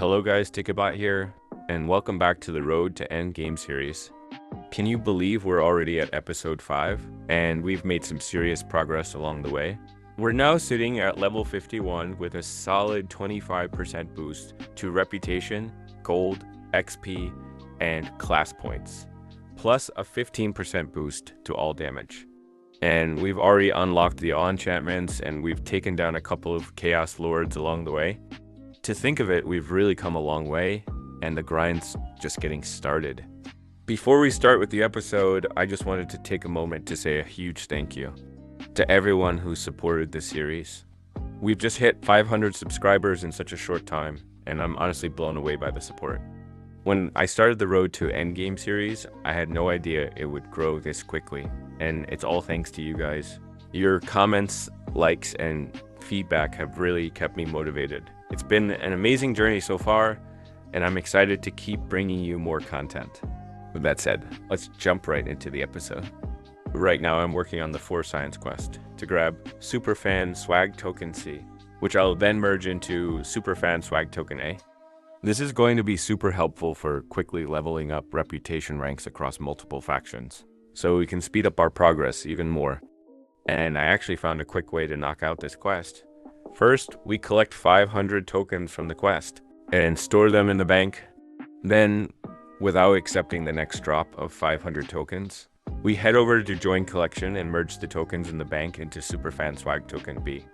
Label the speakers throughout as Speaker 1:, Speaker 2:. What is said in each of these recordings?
Speaker 1: Hello guys, Ticketbot here, and welcome back to the Road to Endgame series. Can you believe we're already at episode 5, and we've made some serious progress along the way? We're now sitting at level 51 with a solid 25% boost to reputation, gold, XP, and class points, plus a 15% boost to all damage. And we've already unlocked the awe enchantments, and we've taken down a couple of Chaos Lords along the way. To think of it, we've really come a long way, and the grind's just getting started. Before we start with the episode, I just wanted to take a moment to say a huge thank you to everyone who supported this series. We've just hit 500 subscribers in such a short time, and I'm honestly blown away by the support. When I started the Road to Endgame series, I had no idea it would grow this quickly, and it's all thanks to you guys. Your comments, likes, and feedback have really kept me motivated. It's been an amazing journey so far, and I'm excited to keep bringing you more content. With that said, let's jump right into the episode. Right now I'm working on the 4 Science quest to grab Superfan Swag Token C, which I'll then merge into Superfan Swag Token A. This is going to be super helpful for quickly leveling up reputation ranks across multiple factions, so we can speed up our progress even more. And I actually found a quick way to knock out this quest. First, we collect 500 tokens from the quest and store them in the bank. Then, without accepting the next drop of 500 tokens, we head over to Join Collection and merge the tokens in the bank into Superfan Swag Token B.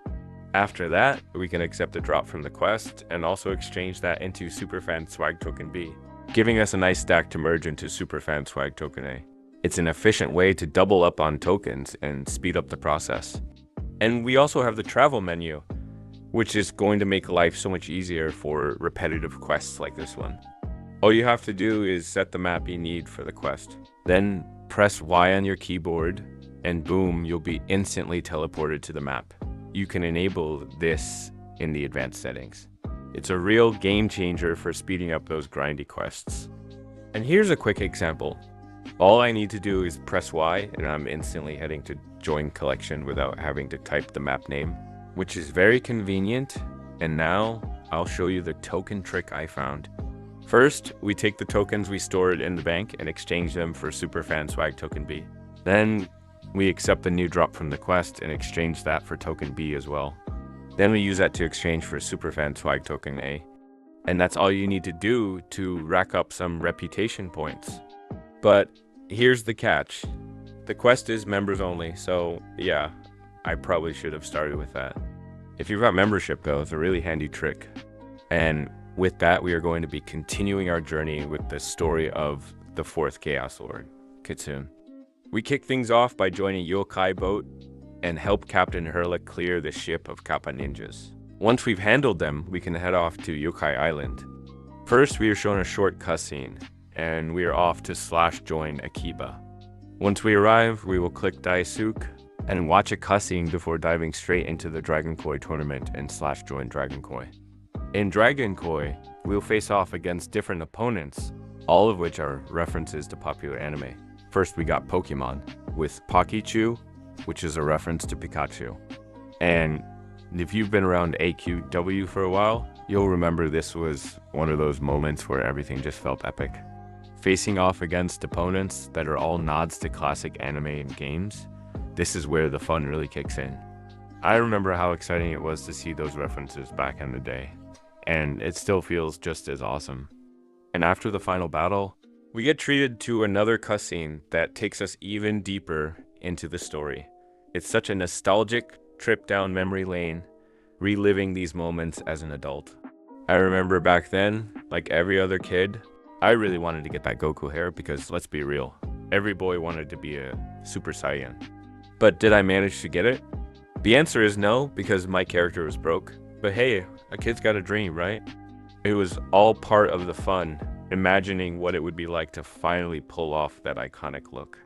Speaker 1: After that, we can accept a drop from the quest and also exchange that into Superfan Swag Token B, giving us a nice stack to merge into Superfan Swag Token A. It's an efficient way to double up on tokens and speed up the process. And we also have the travel menu, which is going to make life so much easier for repetitive quests like this one. All you have to do is set the map you need for the quest. Then press Y on your keyboard, and boom, you'll be instantly teleported to the map. You can enable this in the advanced settings. It's a real game changer for speeding up those grindy quests. And here's a quick example. All I need to do is press Y, and I'm instantly heading to Join Collection without having to type the map name, which is very convenient. And now I'll show you the token trick I found. First, we take the tokens we stored in the bank and exchange them for Superfan Swag Token B. Then we accept the new drop from the quest and exchange that for Token B as well. Then we use that to exchange for Superfan Swag Token A. And that's all you need to do to rack up some reputation points. But here's the catch. The quest is members only, so yeah, I probably should have started with that. If you've got membership though, it's a really handy trick. And with that, we are going to be continuing our journey with the story of the 4th Chaos Lord, Kitsune. We kick things off by joining Yokai boat and help Captain Hurlick clear the ship of Kappa ninjas. Once we've handled them, we can head off to Yokai Island. First, we are shown a short cutscene, and we are off to /join Akiba. Once we arrive, we will click Daisuke and watch a cutscene before diving straight into the Dragon Koi tournament and /join Dragon Koi. In Dragon Koi, we'll face off against different opponents, all of which are references to popular anime. First, we got Pokemon with Pakichu, which is a reference to Pikachu. And if you've been around AQW for a while, you'll remember this was one of those moments where everything just felt epic. Facing off against opponents that are all nods to classic anime and games, this is where the fun really kicks in. I remember how exciting it was to see those references back in the day, and it still feels just as awesome. And after the final battle, we get treated to another cutscene that takes us even deeper into the story. It's such a nostalgic trip down memory lane, reliving these moments as an adult. I remember back then, like every other kid, I really wanted to get that Goku hair because, let's be real, every boy wanted to be a Super Saiyan. But did I manage to get it? The answer is no, because my character was broke. But hey, a kid's got a dream, right? It was all part of the fun, imagining what it would be like to finally pull off that iconic look.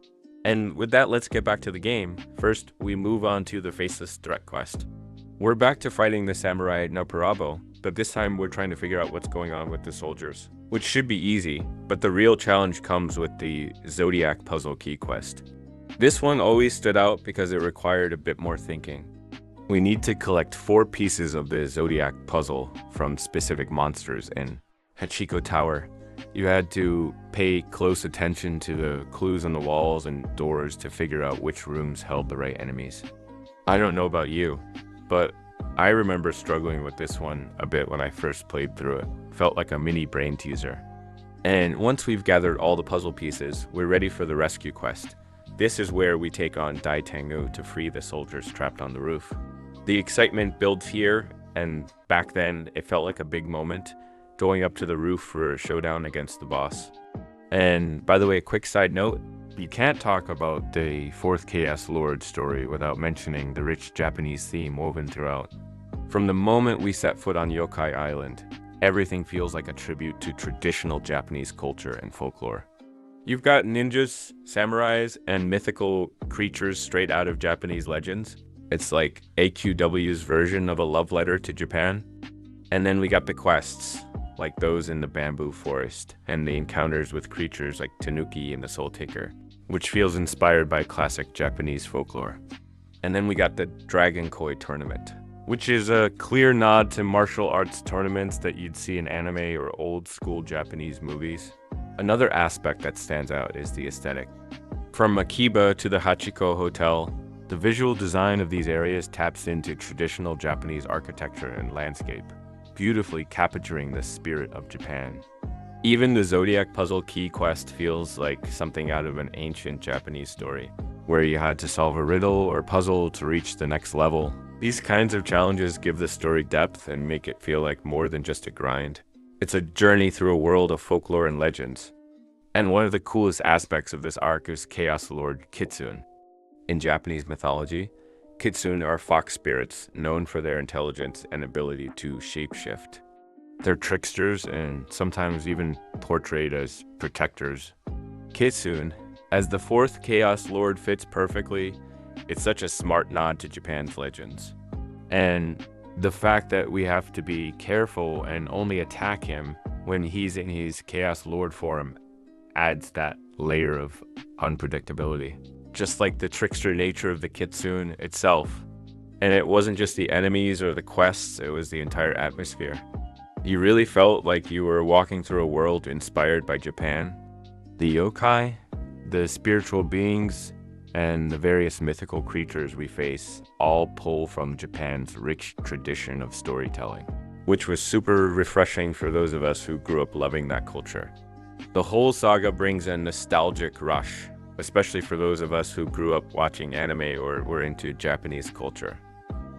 Speaker 1: And with that, let's get back to the game. First, we move on to the Faceless Threat quest. We're back to fighting the samurai Naparabo, but this time we're trying to figure out what's going on with the soldiers, which should be easy, but the real challenge comes with the Zodiac Puzzle Key quest. This one always stood out because it required a bit more thinking. We need to collect 4 pieces of the Zodiac puzzle from specific monsters, and Hachiko Tower. You had to pay close attention to the clues on the walls and doors to figure out which rooms held the right enemies. I don't know about you, but I remember struggling with this one a bit when I first played through it. Felt like a mini brain teaser. And once we've gathered all the puzzle pieces, we're ready for the rescue quest. This is where we take on Dai Tengu to free the soldiers trapped on the roof. The excitement builds here, and back then it felt like a big moment, going up to the roof for a showdown against the boss. And by the way, a quick side note, you can't talk about the 4th Chaos Lord story without mentioning the rich Japanese theme woven throughout. From the moment we set foot on Yokai Island, everything feels like a tribute to traditional Japanese culture and folklore. You've got ninjas, samurais, and mythical creatures straight out of Japanese legends. It's like AQW's version of a love letter to Japan. And then we got the quests, like those in the bamboo forest, and the encounters with creatures like Tanuki and the Soul Taker, which feels inspired by classic Japanese folklore. And then we got the Dragon Koi tournament, which is a clear nod to martial arts tournaments that you'd see in anime or old school Japanese movies. Another aspect that stands out is the aesthetic. From Akiba to the Hachiko Hotel, the visual design of these areas taps into traditional Japanese architecture and landscape, beautifully capturing the spirit of Japan. Even the Zodiac Puzzle Key quest feels like something out of an ancient Japanese story, where you had to solve a riddle or puzzle to reach the next level. These kinds of challenges give the story depth and make it feel like more than just a grind. It's a journey through a world of folklore and legends. And one of the coolest aspects of this arc is Chaos Lord Kitsune. In Japanese mythology, Kitsune are fox spirits known for their intelligence and ability to shapeshift. They're tricksters and sometimes even portrayed as protectors. Kitsune, as the 4th Chaos Lord, fits perfectly. It's such a smart nod to Japan's legends. And the fact that we have to be careful and only attack him when he's in his Chaos Lord form adds that layer of unpredictability. Just like the trickster nature of the Kitsune itself. And it wasn't just the enemies or the quests, it was the entire atmosphere. You really felt like you were walking through a world inspired by Japan. The yokai, the spiritual beings, and the various mythical creatures we face all pull from Japan's rich tradition of storytelling, which was super refreshing for those of us who grew up loving that culture. The whole saga brings a nostalgic rush, especially for those of us who grew up watching anime or were into Japanese culture.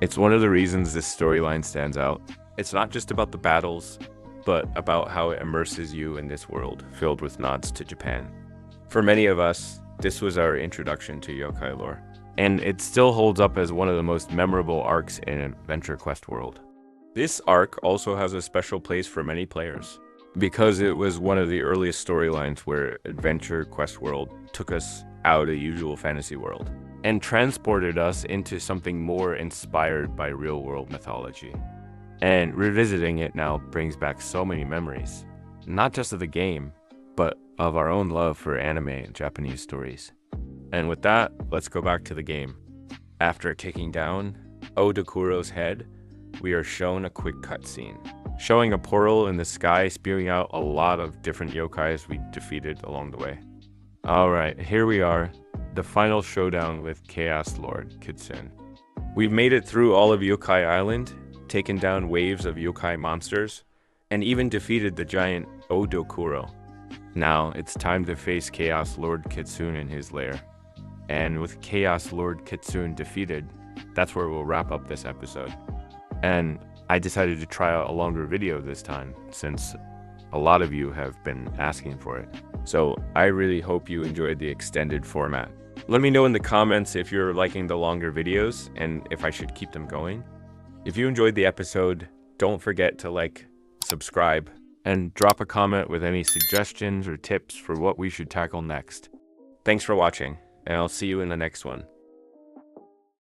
Speaker 1: It's one of the reasons this storyline stands out. It's not just about the battles, but about how it immerses you in this world filled with nods to Japan. For many of us, this was our introduction to yokai lore, and it still holds up as one of the most memorable arcs in Adventure Quest world. This arc also has a special place for many players, because it was one of the earliest storylines where Adventure Quest world took us out of usual fantasy world and transported us into something more inspired by real-world mythology. And revisiting it now brings back so many memories, not just of the game, but of our own love for anime and Japanese stories. And with that, let's go back to the game. After taking down Odakuro's head, we are shown a quick cutscene, showing a portal in the sky spewing out a lot of different yokais we defeated along the way. Alright, here we are, the final showdown with Chaos Lord Kitsune. We've made it through all of Yokai Island, taken down waves of yokai monsters, and even defeated the giant Odokuro. Now, it's time to face Chaos Lord Kitsune in his lair. And with Chaos Lord Kitsune defeated, that's where we'll wrap up this episode. And I decided to try out a longer video this time, since a lot of you have been asking for it. So I really hope you enjoyed the extended format. Let me know in the comments if you're liking the longer videos and if I should keep them going. If you enjoyed the episode, don't forget to like, subscribe, and drop a comment with any suggestions or tips for what we should tackle next. Thanks for watching, and I'll see you in the next one.